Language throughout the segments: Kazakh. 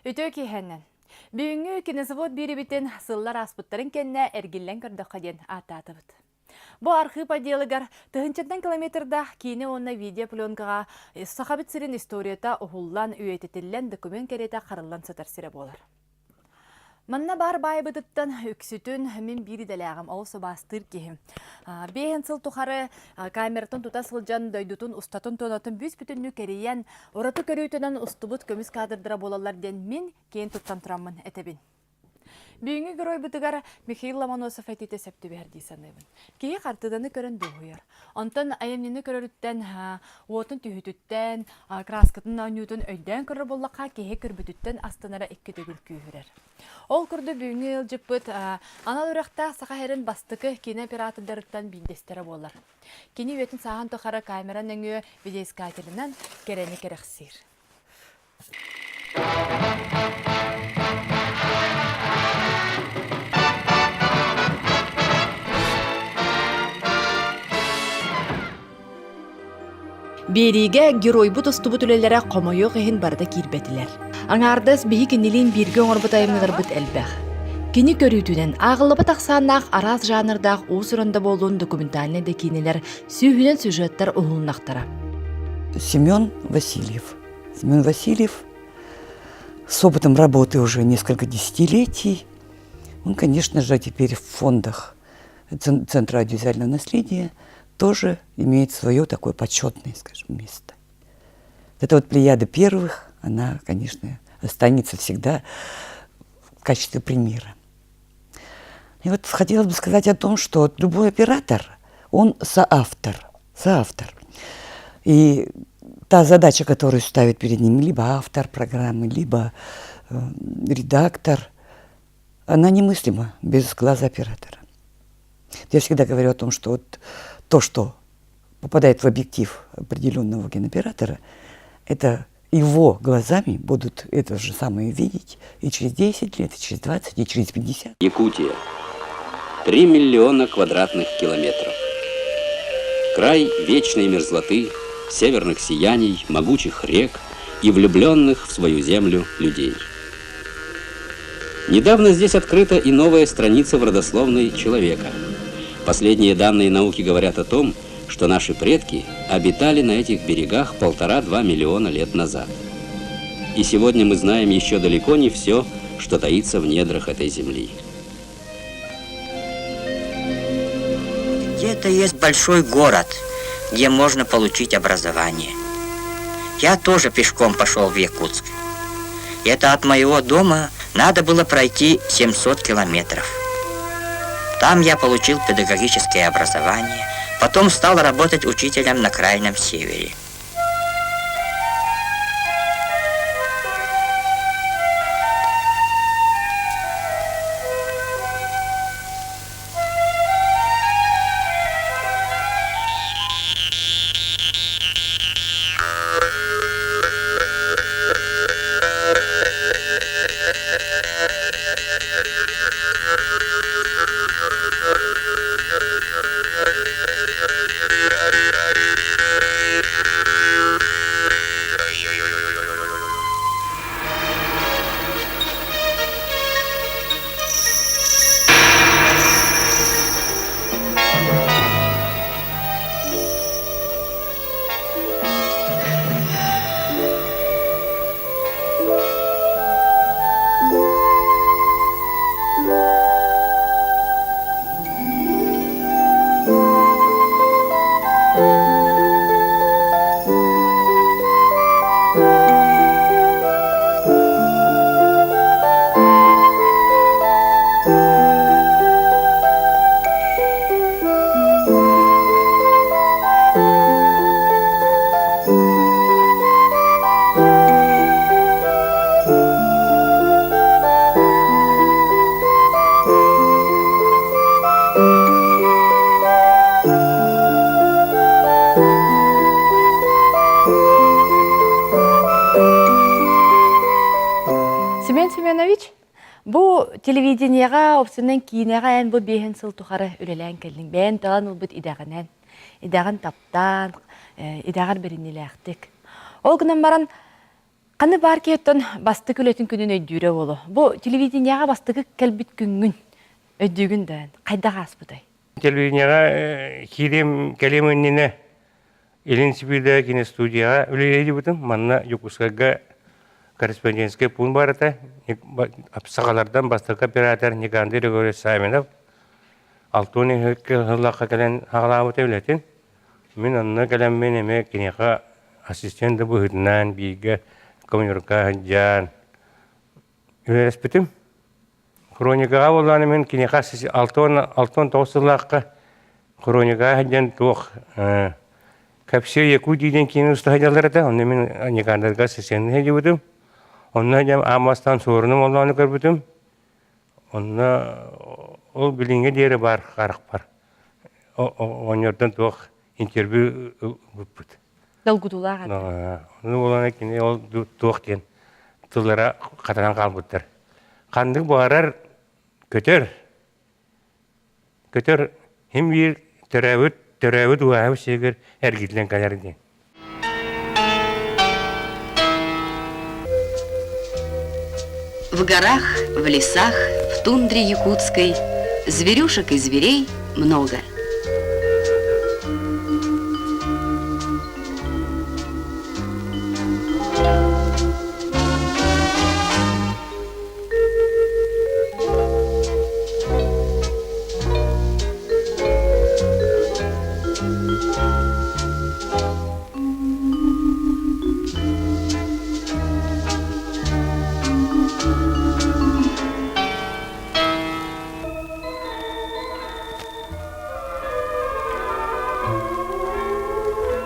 Ütö kihennен. Büyüngü kinezavod biri bitin sıllar aspıtların kenne ergillen kırdıqadien atatıbıt. Bu arxip adiyalıgar tıhınçadan kilometrda kini onna video plyonkaga sahabit sirin istoriyata uhullan üyetitillen dokument kerete qarıllan satar sire bolar. Manna bar baybıtıttan üksütün min biri delağım olsa bastır kihim. Behen sıl tuxarı kameratın tuta sılcan döydutun ustatın tonatın büs bütünlü keriyen oratı körüytünen ustubut kömüs kadırdıra bolalar den min keyin tuttan turamın etebin. Büyüngü göröy bıtıgar Mikhail Lomonosov etite septi berdi sanıbın. Keyi kartıdanı körün doğuyar. Ondan ayemnini körürütten, otun tühütütten, kraskatın anютun öyden körü bollaka keyi körbütütten astanara ekki dögül kühürer. Ol kurdu büyüngü yılcıpıt, anal urakta sağa herin bastıkı kine piratırlarıttan bildestere bolar. Kini üyetin sağın toxara kameranın öngü videoskatelinden kereni kereksir. Бериге геройбут устубут үлелere комойок ehин барда кирбетилер. Аңардас биһи кинилин бирге оңорбут айымныларбыт элбэх. Кини көрүүтүнен агыллыбы таксааннаах араз жанрдаах уусуранда болуун документальный да кинилер сүүһүнен сюжеттер уһулнахтара. Семен Васильев. Семен Васильев с опытом работы уже несколько десятилетий. Он, конечно же, теперь в фондах Центра аудиовизуального наследия тоже имеет свое такое почетное, скажем, место. Эта вот плеяда первых, она, конечно, останется всегда в качестве примера. И вот хотелось бы сказать о том, что любой оператор, он соавтор. И та задача, которую ставит перед ним либо автор программы, либо редактор, она немыслима без глаза оператора. Я всегда говорю о том, что вот то, что попадает в объектив определенного кинооператора, это его глазами будут это же самое видеть и через 10 лет, и через 20, и через 50. Якутия. 3 миллиона квадратных километров. Край вечной мерзлоты, северных сияний, могучих рек и влюбленных в свою землю людей. Недавно здесь открыта и новая страница в родословной человека. Последние данные науки говорят о том, что наши предки обитали на этих берегах 1,5–2 миллиона лет назад. И сегодня мы знаем еще далеко не все, что таится в недрах этой земли. Где-то есть большой город, где можно получить образование. Я тоже пешком пошел в Якутск. И это от моего дома надо было пройти 700 километров. Там я получил педагогическое образование, потом стал работать учителем на Крайнем Севере. Семен Семенович, bu телевидениега опсынан кийинега эн бу бехен сыл тухары үлелен келдин. Бен талан улбут идаганен. Идаган таптан, идаган беринилектик. Ол гынан баран Қаны бар кеттен басты көлетін күнін өйдүйре олы. Бұл телевиденияға бастығы кәлбіт күнгін өйдігін дән. Қайда қас бұдай? Телевиденияға кейдем кәлемініне Еленсибида киностудияға үлелейді бұдым. Манна Юкускага корреспондентский пун барыта. Сағалардан бастық оператор Никанды Регорис Саменов. Алтуны ғылаққа кәлен ағалауыта өлетін. Мен анна кәлеммен еме кенеға ассистенті бұғытынан бейгі коммунерка жан. Үлелес бітім. Хроникаға болғаны мен кенеға алтон тоғысылаққа хроникаға жан тоқ. Кәпсе еку дейден кейін ұстағадалар да, онда мен Никандарға ассистенті хеде бұдым. Онна жам амастан сорыным олғаны көрбітім. Онна ол білінге дері бар, қарық бар. Онерден тоқ интервью бұппыд. Далгудулаға. Оны болғаны кене ол тоқ ден тұллара қатаран қалбыттыр. Қандық бағарар көтер хем бір төрәуіт уағып сегір әргетлен қалар ден. В горах, в лесах, в тундре якутской зверюшек и зверей много.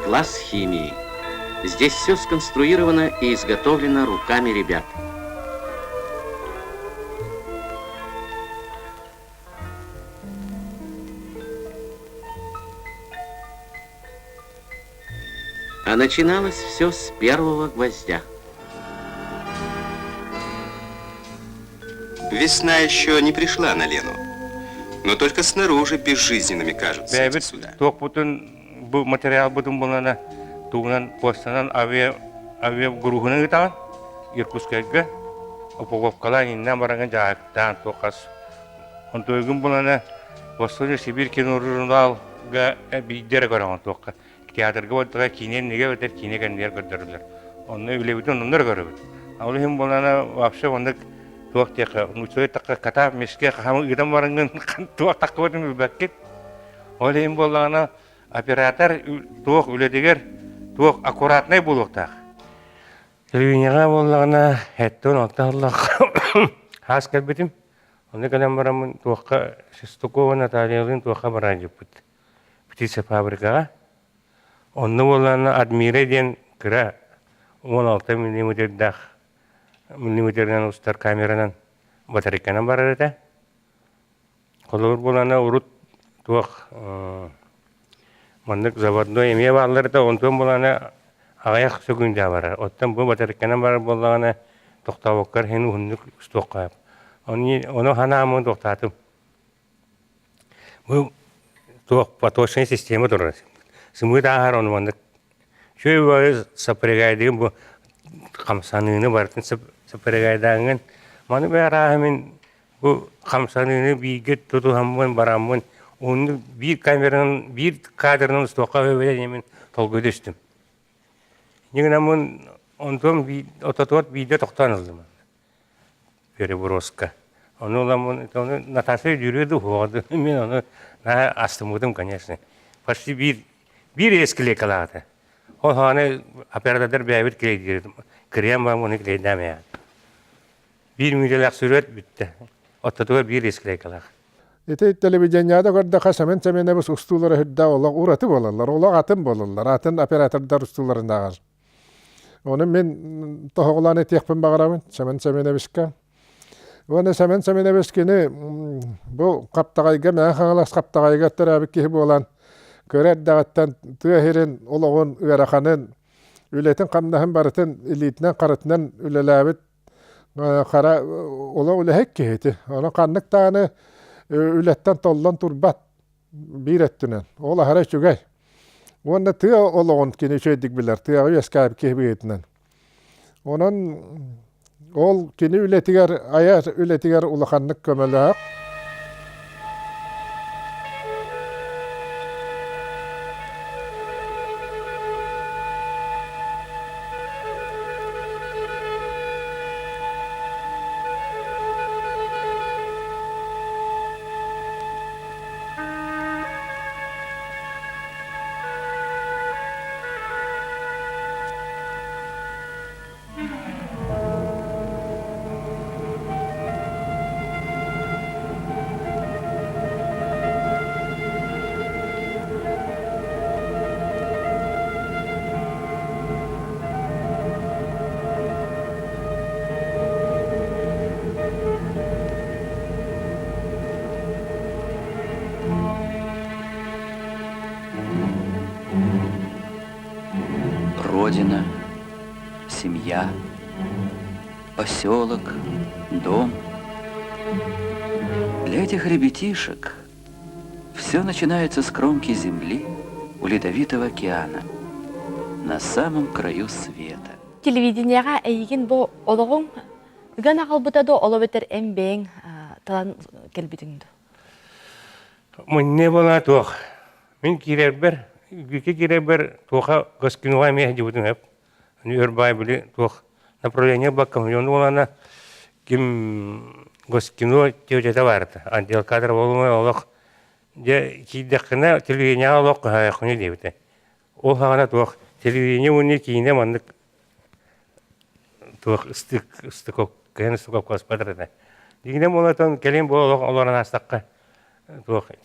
Класс химии. Здесь все сконструировано и изготовлено руками ребят. А начиналось все с первого гвоздя. Весна еще не пришла на Лену, но только снаружи безжизненными кажутся эти Бәбіт суда. тоқ бұтын бұл материал бұтын болана туғынан постанан авиа грухының ұтаған Иркутскайға упаковкалар иннен бараған жағақтан тоқас. Онтойгын болана Восточный Сибирь киножурналға бейдері көрген тоққа. Театрға өттіға кейнен неге өтер, кейне кәндер көрдірілер. Оны үлебітін ондар көрібіт. Ал хем болана вообще ондық тоқ теқі. Ұсой таққа катап меске қамы ұйдан барыңын тоқ таққа өтін үлбәккет. Ол хем болана оператор тоқ үледегер тоқ аккуратный болуқтақ. Телевиденияға болағына әттен алтағылақ хас кәлбетім. Оны кәлем барамын тоққа Шестукова Натальялың тоққа баран жеппіт. Птица фабрикаға. Оны болағына Адмире ден кіра 16 миллиметрден ұстар камеранан батарейканан барар әті. Қолыр болағына ұрыт тоқ мандық заводной еме бағылар әті. Онтон болағына ағаяқ сөгінде барар. Оттан бұл батарейканан барар болағына тоқтауыққар хені ұхындық ұстоққа. Оны хана амын тоқтатым. Бұл поточная система тұрыр. Сымыт ағар оны мандық. Шөй бары сапырегайдығын бұл қамсанығыны бартын сапырегайдағын. Маны бәр ағымен бұл қамсанығыны бейгет тұту хамын барамын. Оны бір камераның, бір кадрының ұстоққа өбелен толгөді үстім. Неген амын онтон ототуат бейде тоқтанылды. Переброска. Оны Наташа жүреді хоғады. Мен оны астымыдым, конечно. Почти bir eskile kalады. Ол ханы оператордар бәйбіт келейді. Кірем бам оны келейдім я. 1 миллион сүрет бітті. Оттатуға bir eskile kalады. Ете телевиденияда көрді қасамен сәменебіз ұстулары хүдді олақ ұраты болалар. Олақ атын болалар. Атын оператордар ұстуларындағар. Оны мен тоғыланы текпін бағырамын. Сәменебізке. Оны сәменебізкені бұл қаптағайға, мән қағалас қаптағайға тұрабы кейі болан. Көрәт дағаттан түәхерін олағын үйәрақанын үлетін қамдағын барытын илетінен қарытынан үлеләбіт қара олақ үләхек кейті. Оны қаннық тағаны үлеттен толлан тұрбат бір әттінен. Ола хара жүгәй. Оны түә олағын кені шөйдік білер. Түә өйескәбі кейбі етінен. Onun ol kini ületiger, aya ületiger ulaqanlık kömələk. Родина, семья, поселок, дом. Для этих ребятишек все начинается с кромки земли у Ледовитого океана, на самом краю света. Телевиденияға әйген бұл олығың үген ағалбытады олабетер әмбең талан келбетіңді. Мұнне бола тоқ. Мен керер бір, үгеке керер бір тоқа ғаскинуға мехді бұдың әп. Өрбай білі тоқ направление баққым. Онды олана кем ғаскину теудеті барды. Антел кадр болуңай олық. Кейдіқіна телевидение олық құны дейбіті. Ол қағана тоқ телевидение өне кейінде мандық тоқ ұстықоқ, кәйін ұстықоқ қос бадырды. Дегенем олатан кәлем бол оларын астаққа.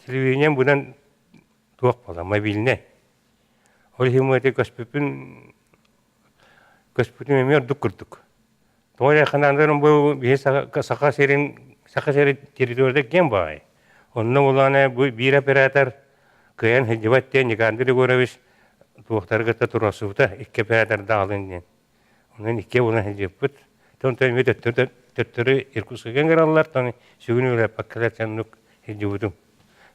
Телевидением бұдан тоқ бола, мобильне. Ол химуэте көспүпін өмер дүккірдік. Тоғай қанандарын бұл сақа сері территорияда кен бай. Онның оланы бір оператор кәйін хеджібаттен некандыры көревіш тоқтарғыта тұрасуыта екі операторды алын. Онын екі олан хеджіп бұд. Тонтан мет төттірі иркусыген қаралар, тоны сүгін өлі паккалар чаннық хеджібудым.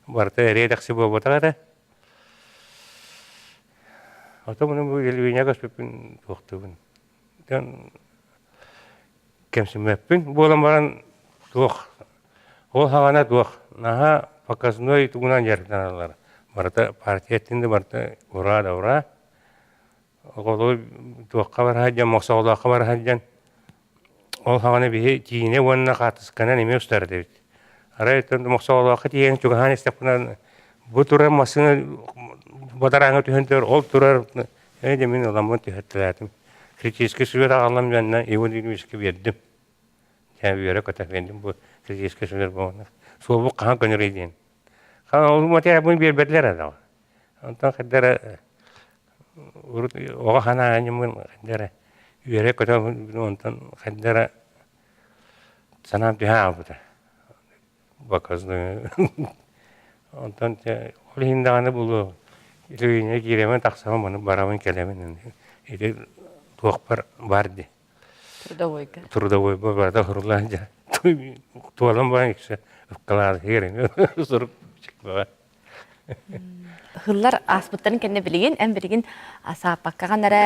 Барта редаксы бұл бұтағада. Ото мұның бұл елвейне көспепін тоқтығын. Кемсімеппін болын баран тоқ. Ол хағана тоқ. Наға показной туғынан жарықтан алар. Барта партияттенді барта ұра. Олы тоққа бар хаджан, мақсағылаққа бар хаджан. Ол хағана бейі тиіне онына қатысқанан еме ұстар дебет. Арайтын мақсағылаққа тиген түгіған істепінен бұ тұрар масыны бадараңы түхентер, ол тұрар әйде мен оламын түхеттіләдім. Критический сүвер ағалам жанына еуін үйімеске бердім. Жән бүйері көтәк бендім бұл критический сүвер болғаны. Сол бұл қаған көнір еден. Қаған ол материал бұны берберлер адауы. Онтан қаддары оға қана әнімін қаддары үйері көтәк онтан қаддары санам түхә албыды. Бақазды. Онтан ол хиндағаны бұлы үйіне керемен тақсамын бұны барамын келемін. Еді тоқ барды. Трудовой барда құрыла жа. Туалым баған екші ұққалады кереме. Сұрып шықпаға. Хыллар аспыттарын кәнне білеген, әм білеген асапаққаған әрі,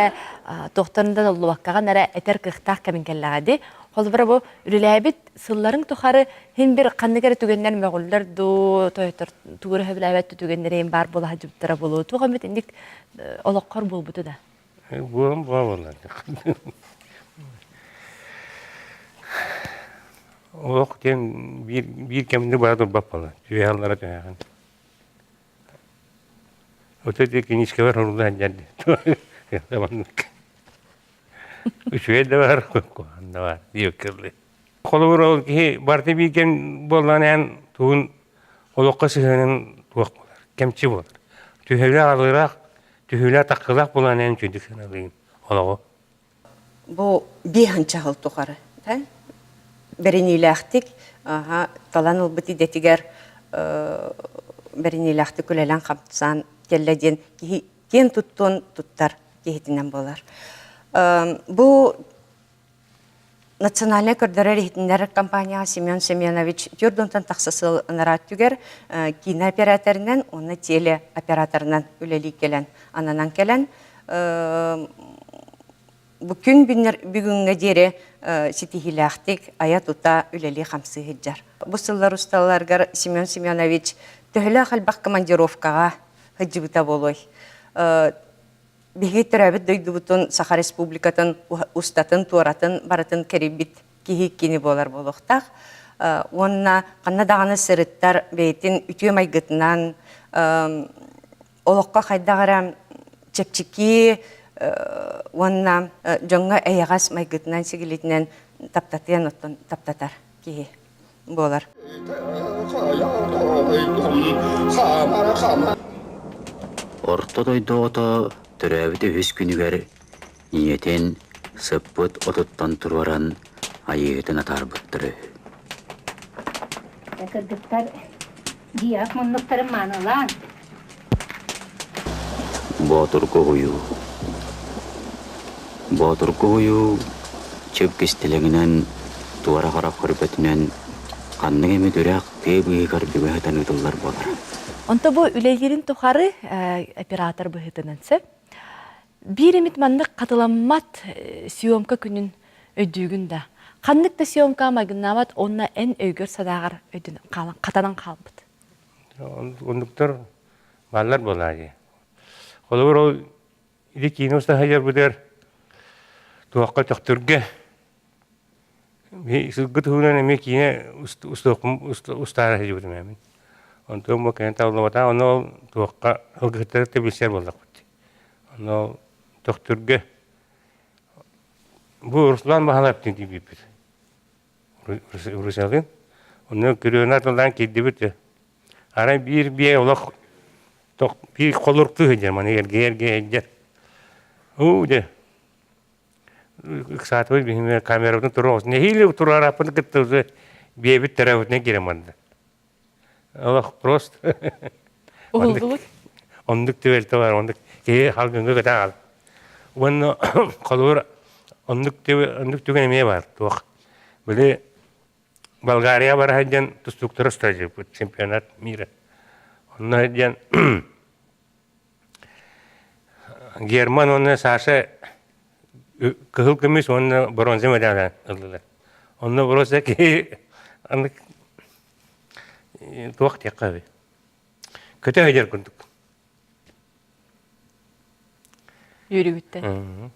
тоқтарындан олы баққаған әрі әтер қықтақ кәмін кәлләғады. Ол бір бұл үріләбет сылларын тұқары хен бір қаннығары түгеннер мәғылдар туғыры хөбіләбетті түгеннерейін бар болу хажыптыра болу. Туған бет ендік олыққар бол бұты да. Бұлым бұға болады. Олық тен бір кәмінді бара тұрбап бала. Түйеғаллара түйеған. Ота тек енішке бар ұрылды әнжәнді. Үшует де бар, қоғанда бар, дейіккірлі. Қолы бұр ол ке барты бейкен болған ән туғын олыққа сүйенің туақ болар, кәмчі болар. Түйелі алырақ, түйелі таққылақ болған ән чөйдік сен алығын, олығы. Бұл бейхан чағыл тұқары. Бәрінейлі ақтик, талан ол бұты дәтігер бәрінейлі ақтик өлелен қамтысан келләден кен тұттон тұттар кейтінен болар. Бұл национальный көрдері рейхтіндер компания Семен Семенович Тюрдонтан тақсасыл нарат түгер кинооператорынан, оны телеоператорынан өлелі келен, ананан келен. Бүкүн бүгүнгө жери ситихилахтик ая тута үлели хамсы хиджар. Бу сыллар усталаргар Семен Семенович төһөлө халбак командировкага хыджыбыта болой. Биги төрөбүт дойдубутун Саха Республикатын устатын туаратын баратын керибит кихиккини болар болохтак. Онна канна даганы сырыттар бейтин үтүө майгытынан олокко хайдагара чепчики онна жоңга эягас майгытынан сигилитинен таптатыян оттон таптатар кихи болар. Орто дойдоото төрөбүт өс күнүгер ниетен сыппыт отуттан турваран айыгытын атарбыттыры. Кыргыттар дияк муннуктарын манылан. Ботурку гою чөп кестелеңінен туара қарап көрбетінен қанның еме дүрәк тебігігар бүгіғітен ұтылар болар. Онта бу үлейгерин тухары оператор быһытынансы. Биремит маннык катыламмат съемка күнүн өйдүгүн да. Каннык да съемка магыннамат онна эн өйгөр садагар өйдүн калан катанан калбыт. Ондуктар баллар болайы. Олар ол иди киноста хайыр будер туакка төктөргө. Ми сылгы туунан эме кине устара хайыр будем. Онтон бу кент аллабата оно туакка ылгыттар тебилсер болдук. Оно төктөргө бу Руслан Махалаптын дибип. Руслан оны көрөнатылдан кидибит. Ара бир бие олох ток бир колуркту хеджер маны эрге хеджер. Уде. Ксатвы бихме камерадан турос. Не хиле турара апын кыттызы бие бит тарафына кереманды. Олох просто. Улдулук. Ондук төбелте бар, ондук халгыңга кытагал. Оны колур ондук түгөн эме бар. Ток. Биле Болгария бар хеджен тустуктар стажи чемпионат мира. Онна хеджен Герман онна Саша кыгыл кымыс онна бронза медаль алдылар. Онна просто ки аны ток теккаби. Көтө хеджер күндүк. Юригүттен.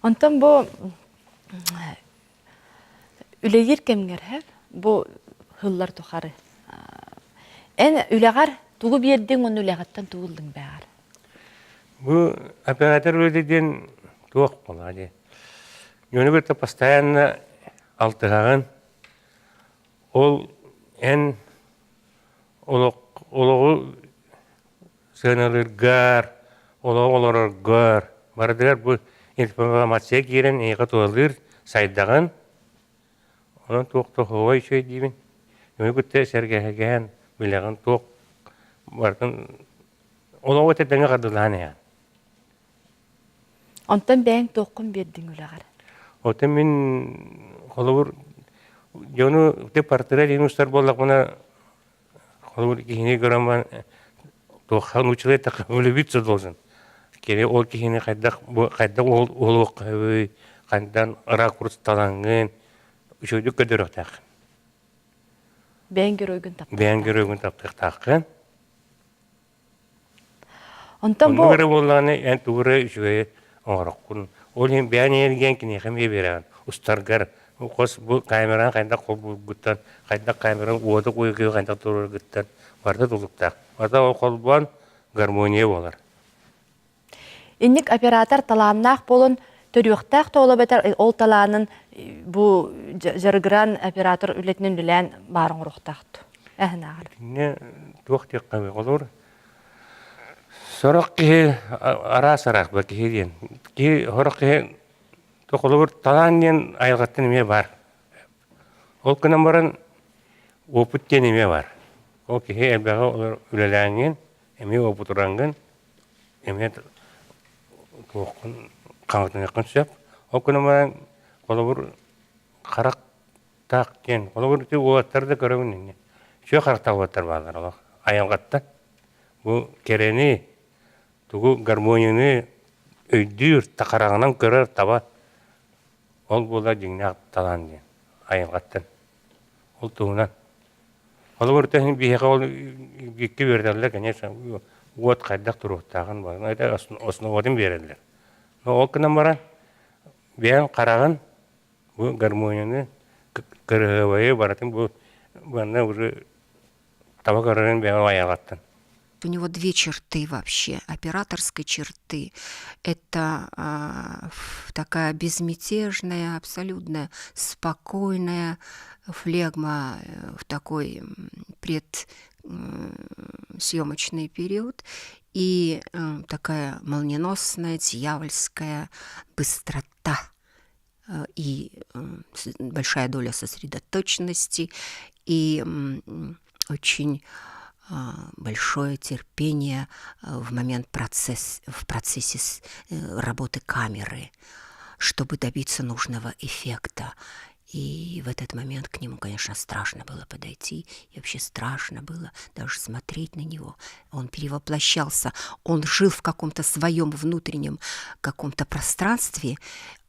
Онтон бу үлейер кемгер бу хыллар тухары. Эн үлегар тугу бердиң он үлегаттан тугулдың бәгар. Бу оператор өдеден туак болады. Йөнүгөтө постоянно алтыгаган ол эн ологу сыналыргар, олоргар бардыгар бу информация кирен эйга туалыр сайдаган. Онан туакта ховай шөй дейбин. Йөнүгөтө сергеген билеген туак бардын ологу тедеңе кадыланы я. Онтон бәң тоққын бердиң үлегар. Отын мен қолыбыр жону те партира деймустар болдық мұна қолыбыр кейіне көремін тоққан учылай тақымылы бітсі должен. Кере ол кейіне қайдақ олуық қабы, қайдан ракурс талаңын, үшөйді көдірік тақын. Бәңгер ойгын таптық. Бәңгер ойгын таптық тақын. Онтон бұл... Онды болғаны ән туғыры үшөйі оңырыққын. Ол ең бән ерген кіне қаме берген. Ұстарғар. Қос бұл камеран қайда қол бұлғыттан, қайда камеран оды қойығы қайда тұрғыттан. Барды тұлықтақ. Барды ол қол бұлан гармония болар. Инник оператор таланнақ болын төріқтақ тоғылы бәтір ол таланын бұл жарғыран оператор үлетінен үлән барын ұрықтақты. Әхін ағыр. Не туақ тек қаме қолыр. Сорақ кеге ара-сарақ ба кеге дейін. Кеге хорақ кеге тоқылы бір таланнен айылғаттын еме бар. Ол күнен барын опыттен еме бар. Ол кеге әлбәға олар үлеләңген, еме опытыраңген, еме тоқын қаңғытын еқін сөп. Ол күнен барын қолы бір қарақ тақ кен. Қолы бір тек оғаттарды көрігін. Шө қарақтақ оғаттар бағдар. Айылғаттан. Бұл керені тугу гармонияны өйдүр тақарағынан көрер таба. Ол бола жеңне талан ден. Айылғаттан. Ол туынан. Ол өртәһин бияға ол гекке бердерлер, конечно, уот қайдақ тұруқтағын бар. Это основатын берерлер. Но ол кінен баран, биян қарағын, бұл гармонияны кырғывайы баратын, бұл бана уже таба қарағын биян айылғаттан. У него две черты вообще, операторской черты. Это такая безмятежная, абсолютно спокойная флегма в такой предсъемочный период и такая молниеносная, дьявольская быстрота и большая доля сосредоточенности и очень большое терпение в процессе работы камеры, чтобы добиться нужного эффекта. И в этот момент к нему, конечно, страшно было подойти, и вообще страшно было даже смотреть на него. Он перевоплощался, он жил в каком-то своем внутреннем каком-то пространстве,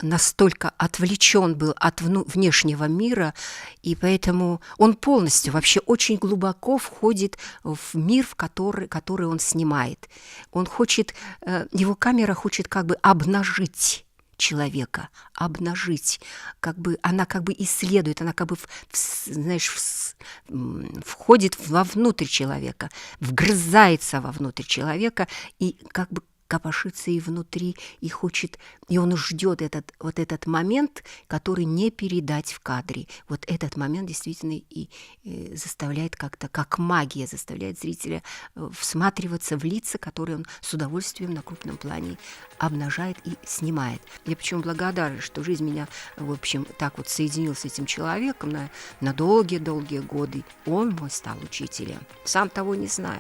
настолько отвлечен был от внешнего мира, и поэтому он полностью, вообще очень глубоко входит в мир, в который он снимает. Он хочет, его камера хочет как бы обнажить человека, обнажить, как бы она как бы исследует, она как бы, входит вовнутрь человека, вгрызается вовнутрь человека и как бы копошится и внутри, и хочет, и он ждет этот момент, который не передать в кадре. Вот этот момент действительно и заставляет как-то, как магия, заставляет зрителя всматриваться в лица, которые он с удовольствием на крупном плане обнажает и снимает. Я почему благодарна, что жизнь меня, в общем, так вот соединила с этим человеком на долгие-долгие годы. Он мой стал учителем, сам того не зная.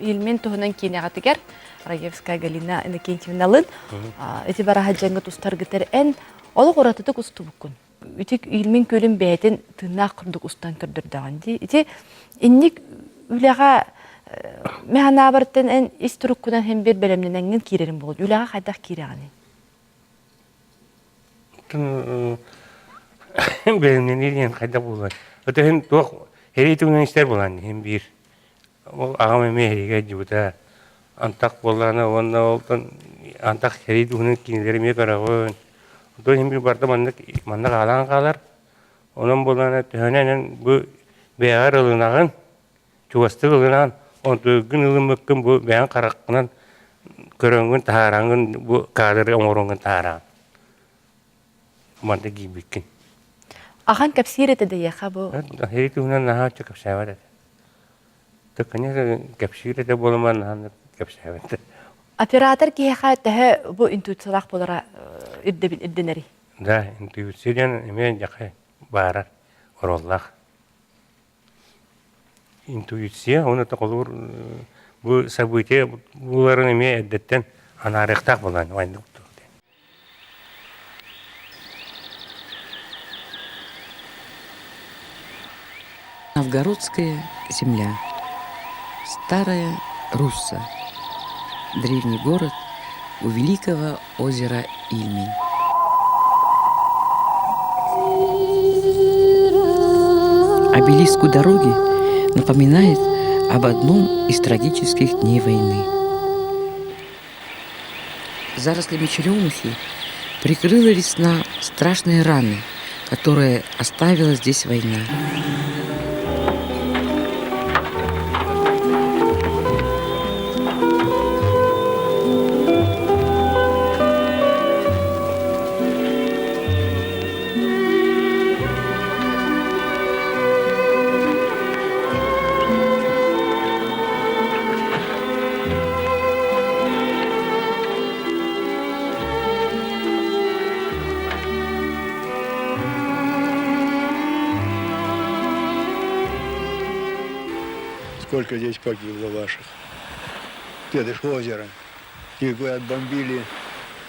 Илмен туһунан кинегатыгер Раевская Галина Иннокентьевналын эти барахаджанга тустаргытер эн олуг оратыты кустубуккун. Итик илмен көлүн бәйтен тынақ кырдык устан кырдырдаган ди. Ити инник үлага механа бартын эн истуруккунан хем бир белемненен кирерин болду. Үлага кайдак кирегани. Белемненен кайда болду. Өтөн тох херейтүнөн иштер болан хем бир. Ол ағам емеге жібіта. Антақ боланы, онна олтын антақ херейді ұның кейіндеріме қарағын. Отой hem bir barda mannak alan қалар. Onun bolana tühönenen bu beğer ılınağın, çuvastı ılınağın, on tügün ılınmıkkın bu beğen qarakqınan köröngün taharangın bu kadırı oңорongın taharang. Manda giybikkin. Аған кәпсирет эде яха бу. Херейді ұнан наға чы кәпсәвәді. Конечно, кәпсирет де болман наға кәпсәвәді. Оператор киха тәһә бу интуициялах болара идденери. Да, интуициян эмен жақай барар ороллах. Интуиция, оны тақылыр bu события буларын эме әддеттен анарықтақ болан вайндық тұрды. Новгородская земля. Старая Русса. Древний город у великого озера Ильмень. Обелиск у дороги напоминает об одном из трагических дней войны. Зарослями черемухи прикрыла весна страшные раны, которые оставила здесь война. Сколько здесь погибло ваших? Это ж озеро. Их, говорят, бомбили.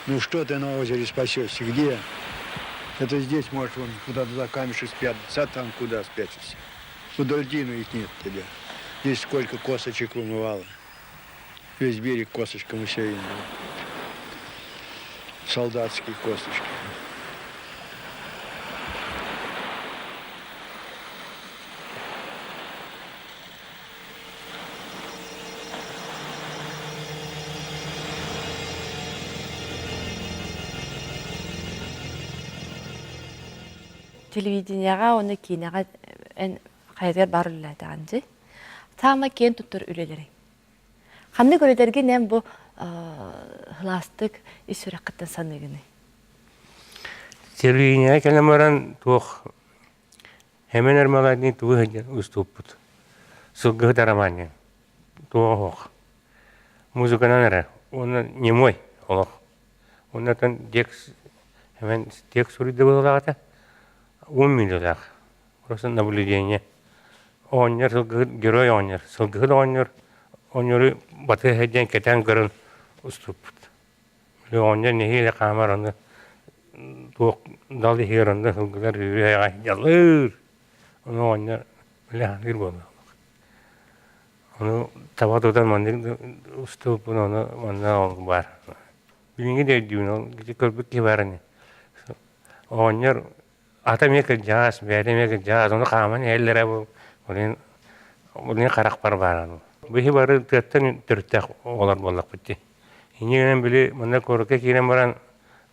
Ну что ты на озере спасешься? Где? Это здесь, может, вон куда-то за камешек спрятаться, а там куда спрячешься? Вдоль льдину их нет тебя. Здесь сколько косточек вымывало. Весь берег косточкам усеян был. Солдатские косточки. Телевиденияға оны кейінеға қайдығар бар үліләді аңды. Таңа кейін тұттыр үлелері. Қамны көрелерге нәм бұл ғыластық ис үрәқіттен санығыны? Телевиденияға кәлем баран туық hemen ermaladni tuğ ustuput. Сылгы тараманне. Туғық. Музыканан әрі. Оны немой олық. Оннан hemen текст сүрді болағата. 10 миллионах. Просто наблюдение. Онер, герой онер. Сылгы онер. Онеры баты хәдден кетен көрін уступут. Онер нехейлі қамар оны. Туық далы херінді сылгылар үйрейға жалыр. Оны онер біләңгір болды. Onu tabadodan mandık ustup onu manna ol var. Bilingi de diyor, gidip köpük ki var ne. Onlar atamaya jazz, veremeye jazz, onu kaman ellere bu. Onun karak var. Bu var tırtak olar bollak bitti. İnce bile manna korku kiren varan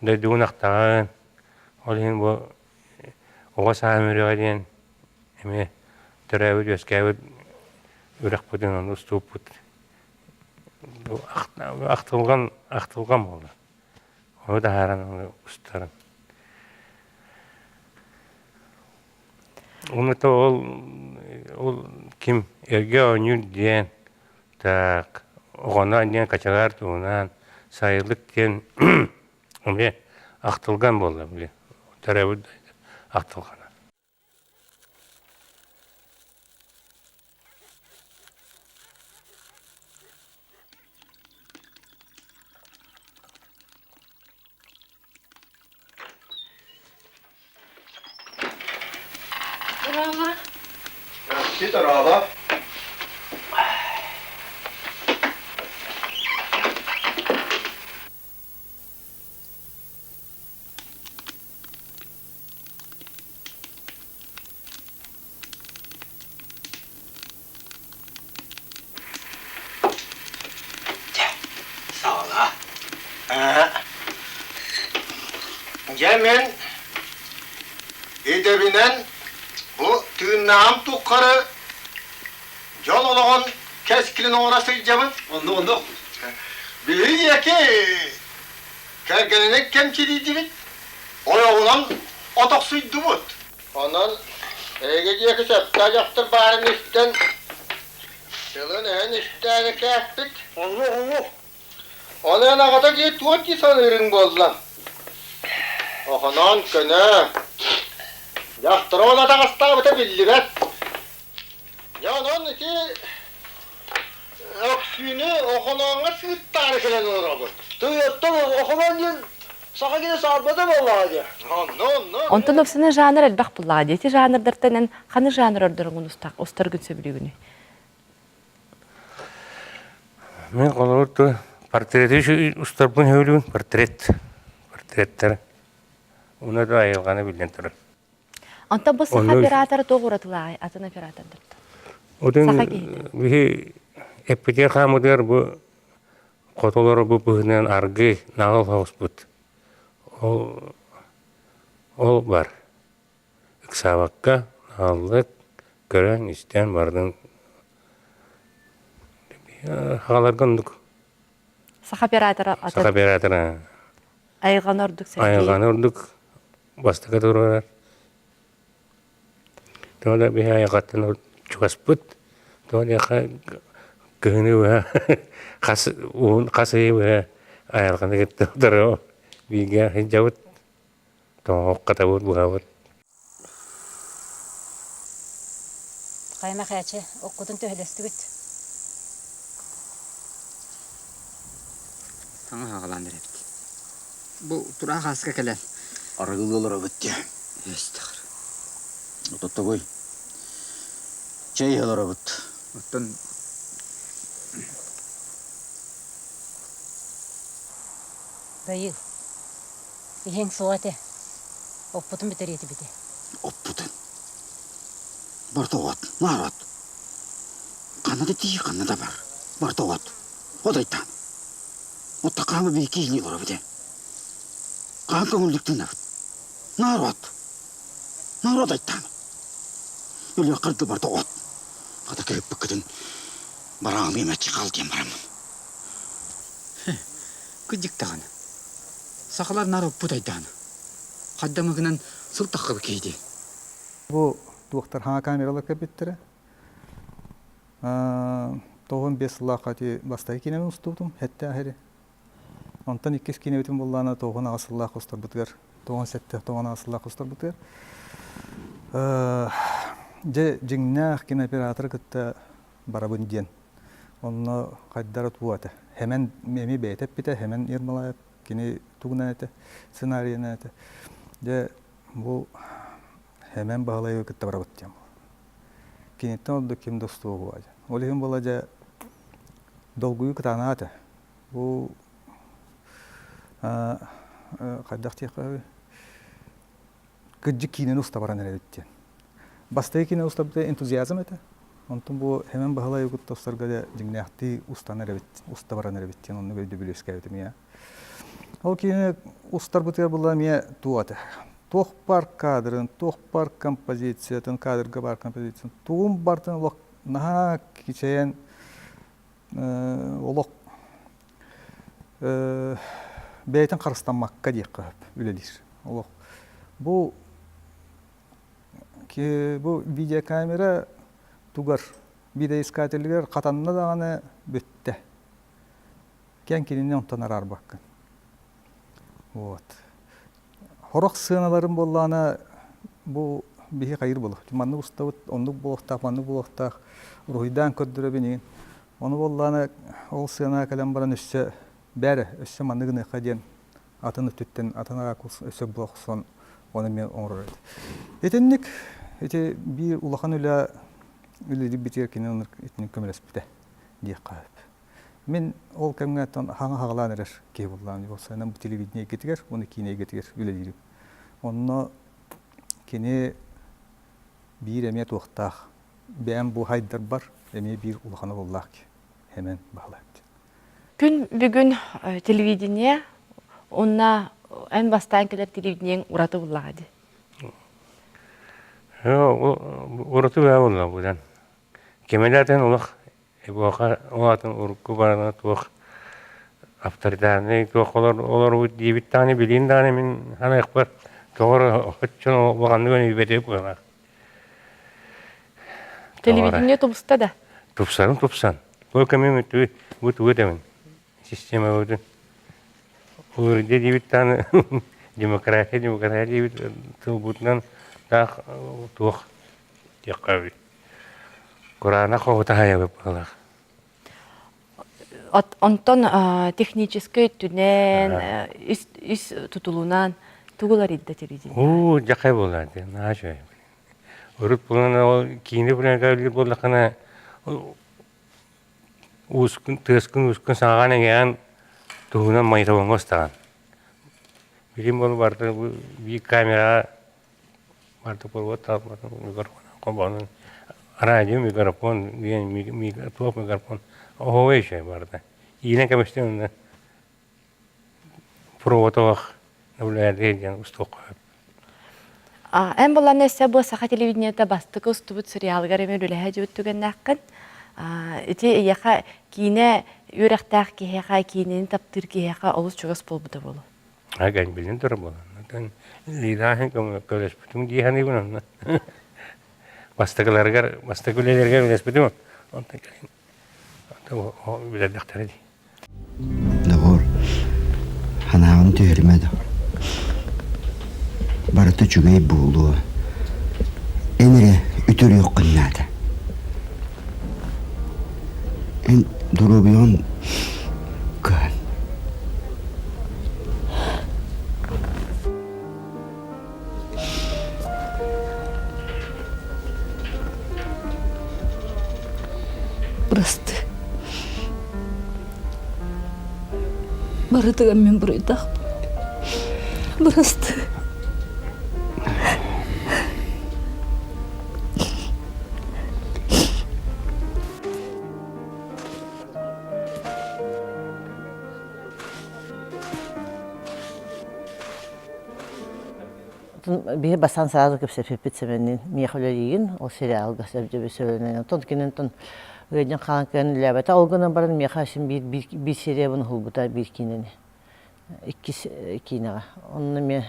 da diyor naktan. Olin bu o sahamiri diyen. Eme terevi göskevit Үрәк бұдың оны ұстуып бұд. Ақтылған болды. Оны да әрін оны ұстарын. Оны да ол кім әрге ойныр ден, оғана ден қачалар туынан, сайылық ден ақтылған болды. Тәрәуі ақтылған. Sitter Rava. Sağ ol ha. Yemin edebinen bu tığınağım tukkarı yol olağın keskilin orası cemin. Onu. Biliyor ki kergelenek kemçiliydi. Oyağılan otoksuydu bu. Ondan egeciye kısıp tacaktır bari üstten. Yılın en üstlerini kestik. Onu. Ona ne kadar ki tuğat ki sanırın bozulan. Oğanan köne. Yaktır ona da hasta bıta bildiler. Yani ki öksünü oğanan'a sığıttarı kelen olur bu. Tüyottan oğanan sağa gine sağladı vallahi. Ondan öpsene janr elbaq bulladı. Eti janrlardan qanı janr ördürün ustar gün söbülügünü. Men qolurdu portreti şu ustarpın hölün portretler. Ona da ayılğanı bilendir. Ondan bu saha operatörü doğuratılağı, atın operatördür. Odun bir epiter xamuder bu qotoları bu bığından argı nağıl hosput. O var. Iksavakka nağıllık gören isten vardın. Xalargındık. Saha operatörü atın. Saha operatörü. Ayılğan ördük. Ayılğan ördük. Bastıka dururlar. Sonra bir ayaqatını çuvasput. Sonra gönü ve kasayı ve ayarganda gitti. Dara biga hijawut. Toğuk katavut buhavut. Qayma xəçə, oqudun töhləsti güt. Саңа ағалан әрепті. Бұл тұра қасқа кәлен. Арығылылар өтте. Естіғыр. Отатта қой. Чай алар өт. Оттан Дайы, ең соғате. Оппутын бітер еті біте. Оппутын. Бартауат, нарат. Қанады тей, қанада бар. Бартауат. Одайтан. Отта қамы бей кейіне лора біде. Қан көңілдіктен әбіт. Нарат. Нарат айттан. Өлі қырды бартауат. Қада кіріп бүккідін барағым емәтші қалден барамын. күдік тағаны. Сақалар нар оппут айттаны. Қаддамығынан сұл таққыбы кейді. Бұл доктор хана камералар кәбеттері. 95 лақати бастай кенемен ұстудым, әтті әхері. Онтан 2 кеневетім болғаны 9 ағасыллақ ұстар бұтығар. 97 9 ағасыллақ ұстар бұтығар. Жеңнәқ кен оператор күтті барабын ден. Оны қайдары туаты. Hemen memi beytep bite, hemen irmalayıp, kini tuğuna ete, senariyene ete. De bu hemen bağlayıp kıtta barabatacağım. Kinitten oldu kim dostu o var. Olihim bolaca dolguyu kıtana ete. Bu kaydak tiyakavi. Gıcık kinin usta baran ere bitti. Bastayı kine usta bite entuziyazm ete. Ondan bu hemen bağlayıp kıtta ustargada cingneahti usta baran ere bitti. Onu böyle biliyoruz kaybetim ya. O kine ustar bıtıyor bulla miye tuğatı. Toh par kadrın, toh par kompozisiyatın, kadrga par kompozisiyatın. Tuğum bartın olak naha kiçeyen olak beytin karıstanmakka diye kahıp üledir. Olak. Bu video kamera tugar videoiskateller katanına dağını bütte. Ken kinini ondan arar bakın. Вот. Хорох сыналарын боллана bu bihi hayır bulu. Manlı ustavut onluk buluqtaq, manlı buluqtaq. Ruhidan köddürü beni. Onu bollana ol sığına kalan baran üsse bәрі üsse manlı gını qadiyen atını tütten atına akılsın üsse buluqson onu men onur edi. Etenlik ete bir ulaqan üle biter kene onur etinin kömeles bite diye qayıp. Men ol kemgatan hağa hağlan erer ki bullan bolsa bu televizyona getiger, onu kine getiger üle dirim. Onu kene bir emet waqtaq. Ben bu haydar bar, eme bir ulaqana bollaq ki hemen bağlayıp. Gün bugün televizyona onna en bastan keler televizyonun uratı bulladı. Uratı var bulla budan. Kemelaten ulaq bu oğatın urku barana tuq авторитарный олар дебит таны билин таны мен хана якпар тоғыр хотчон оғанды үйбетеп қойған. Телевидение тупста да? Тупсан. Бұл кәмен бұт өтемін. Система өтін. Олар дебит таны демократия дебит бұтынан тақ туқ теққави. Құрана қоғыта хайабып қалақ. Онтон технический түнен, үс тұтылуынан тұғылар еді телевизия? Жақай болады, наша. Үріп бұлан кейіне бұлан кәлі болдақана тұғыскын сағаған әген тұғынан майтауын қостаған. Білім бол барды бір камера барды болуат талпатын микрофон қобанын. Радио, микрофон, топ микрофон. Ого еще барда. И на каместен проводах наблюдает устук. Эм болан эссе бу саха телевидениеда бастыкы устубут сериалгар эме үлэхэ жибит түгеннаккын. Ити яха кине үрэхтаах кихэха кинени таптыр кихэха олус чугас болбута болу. Аган билин тур болу. Лидахын көлөс бүтүм диханы гунан. Бастыкыларга билес бүтүм. Онтан келин. Bilal daktarı. Doğru. Hanağını tüyürmedi. Baratı çügeyi buldu. Emre ütür yok kınladı. En durubiyon kan. Бұрасты. Барытыған мен бұрайдақ. Бұрасты. Бие басан сразу көпсе пеппетсеменин мехолеригин ол сериалга сөбжөбө сөйлөнөн тон кинен тон өйдөн калан кен лебата олгонан барын мехашин бир серия бун хулбута бир кинени икки кинага онны ме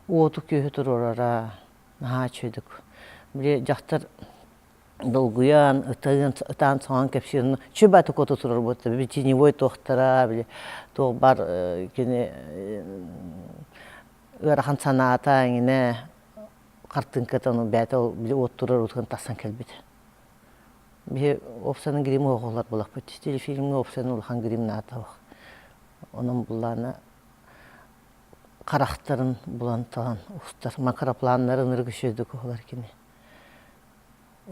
ооту көһө турурара наха чөйдүк бир жактар долгуян ытан соңан кепсин чөбаты коту турur бутта бир теневой тохтара бир то бар кене Ырахан санаата аңине қартын катаны бәті ол біле оттырыр ұтқан тасан кәлбеді. Бе опсанын гримі оғылар болақ бөт. Телефильмге опсанын ұлған гримін ата оқ. Оның бұланы қарақтарын бұлан таған ұстар. Макарапланларын ұргішеді көғылар кені.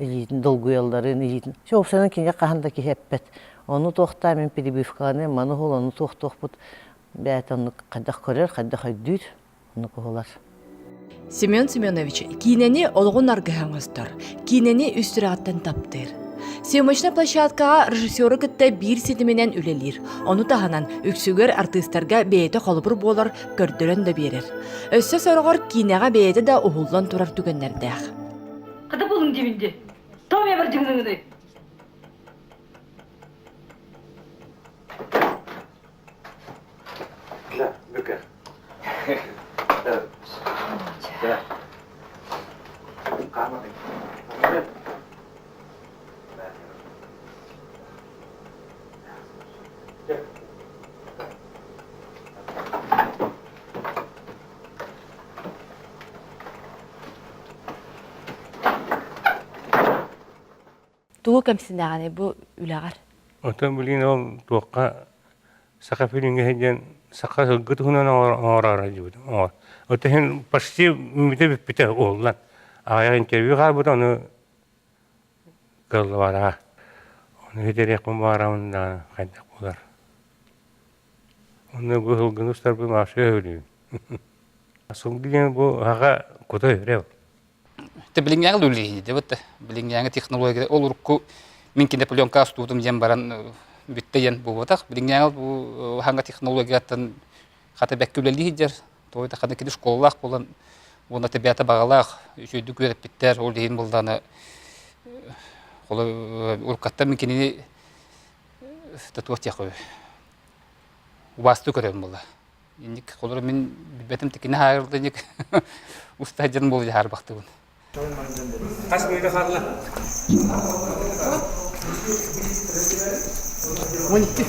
Илейтін долгуяларын илейтін. Шо опсанын кенге қағанда кехеппет. Оны тоқта мен перебивканы, маны ол оны тоқ бұд. Бәті оны қадақ көрер, қадақ өйдүйд. Семен Семенович кинени олғын аргахаңыздар, кинени үстірағаттан таптыр. Съемочный площадкаға режиссеры кітті бір сетіменен үлелер. Оны тағанан үксігер артистарға бейеті қолыбыр болар, көрдірін де берер. Өссі сорғыр кинеға бейеті да ұғылдан тұрар түгенлердәқ. Қады болың дебінде? Том я бір жыңдыңды. Да, бүкір. Туғы көмсіндағаны бұл үлағар. Отын білген ол туаққа сақа фильмге хеден сақа сылгыт хунан орара жібіді. Отын почти үміті біппіті олдан. Ағаяқ интервью қарбыды оны қылды бара. Оны хедерек бұл барауында қайдақ болар. Оны бұл сылгын ұстар бұл машы өлі. Сол деген бұл аға құты өрев. Біліңгәңі үлейді деп, біліңгәңі технология ол ұрыққы менкенде пленка астудым ем баран бүттейен бұл отақ. Біліңгәңі бұл ханға технологиятын қаты бәккі үлелейдер. Тойда қаны кеді школалақ болан, оны табиаты бағалақ, жүйді көріп біттер, ол дейін болданы ұрыққатта менкенені тұтуақ тек убасты көрем болды. Ендік қолыры мен бәтім текені хайырды ендік ұстаден болды харбақты бұн. Қас көйді қарла. 12.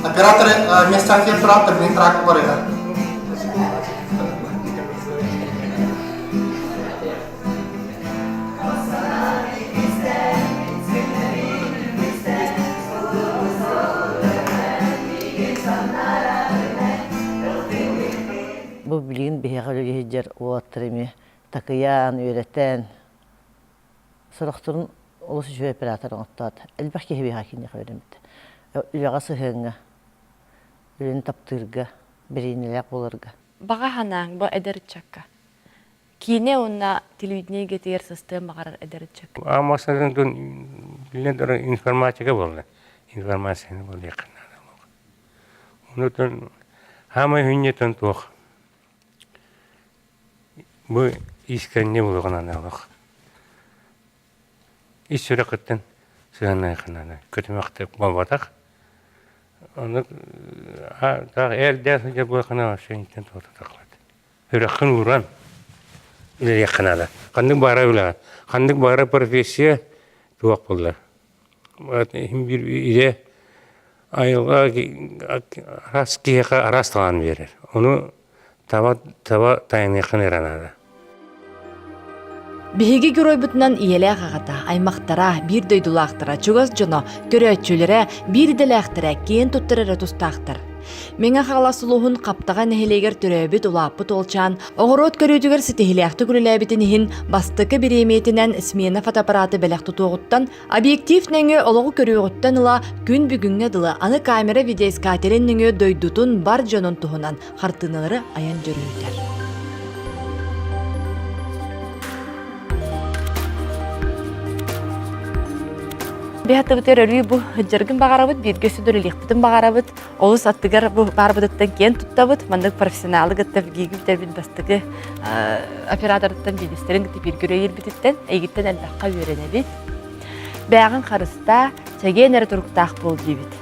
Операторы вместе оператор не трак порыга. Бұл білген бейғалы егер оғаттырымы тақиян, өйреттен. Сұрақтырын олысы жөй операторын оттады. Әлбәқ кеге хакинне қойремді. Үліға сығыңа, үліні таптырға, бірейнелек болырға. Баға ханаң бұл әдәрітчаққа. Кейіне онна телевидение кетер система қарар әдәрітчаққа. Амасынан дұн білендері информатика болды. Информацияны болды еқіннады. Оны дұн хамай хүннетін тоқ. Бұл искәнне болғанан алық. Ис сүрәқіттен сығанна еқіннады. Көтімақты болбадақ. Оны тағы әрдәс өте болғана шайынтен тоқтақлады. Үрәқін ұран үлер еқіннады. Қандық бара үліға. Қандық бара профессия туақ болдылар. Бір иде айылға рас киеқа арастылан берер. Оны таба тайынықын еранады. Биһиги гөрөй бутунан иеле агата, аймактара, бир дөйдулактара, чугас жоно, көрөчүлөрө, бир делектире, кийин туттырары тустактыр. Меңа хала сулуһун каптага нехилегер төрөбүт улааппыт олчан, огорот көрүүтүгер ситихилиахты күрүлэбитинихин бастыкы биреметинен смена фотоаппараты белек тутуогуттан, объектив нөңө ологу көрүүгуттан ыла күн бүгүнгө дылы аны камера видеоискателин нөңө дөйдутун бар жонун туһунан хартыналары аян жөрүүтер. Бехаттыбытыр өрүй бу жаргын багарабыт, биргөсү дөрөлүктүн багарабыт, олус аттыгар бу барбыдыттан кен туттабыт, мандык профессионалы гыттап гигиптер бит бастыгы оператордын билистерин гыты биргөрөйөр бититтен, эйгиттен элбакка үйрөнөбүт. Бягын карыста чаген эр туруктак бол дебит.